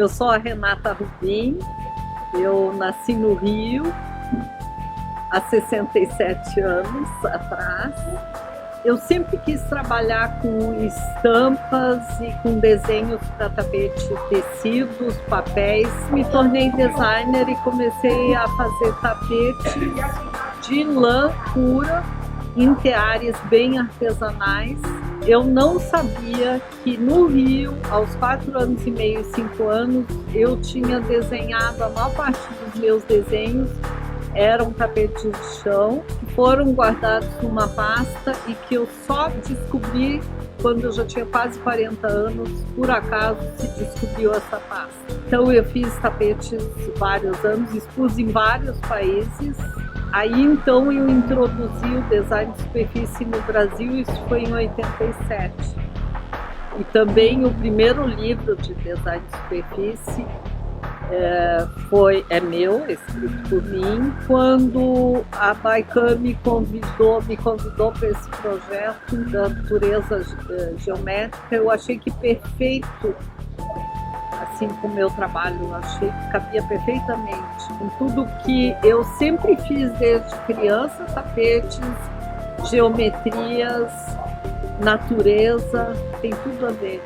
Eu sou a Renata Rubim, eu nasci no Rio há 67 anos atrás. Eu sempre quis trabalhar com estampas e com desenhos para tapete, tecidos, papéis. Me tornei designer e comecei a fazer tapetes de lã pura em teares bem artesanais. Eu não sabia que no Rio, aos 4 anos e meio, 5 anos, eu tinha desenhado, a maior parte dos meus desenhos eram tapetes de chão, que foram guardados numa pasta e que eu só descobri quando eu já tinha quase 40 anos, por acaso se descobriu essa pasta. Então eu fiz tapetes vários anos, expus em vários países. Aí então eu introduzi o design de superfície no Brasil, isso foi em 87. E também o primeiro livro de design de superfície é meu, escrito por mim, quando a Baicam me convidou para esse projeto da Natureza Geométrica. Eu achei que perfeito, assim, com o meu trabalho, eu achei que cabia perfeitamente com tudo que eu sempre fiz desde criança: tapetes, geometrias, natureza, tem tudo a ver.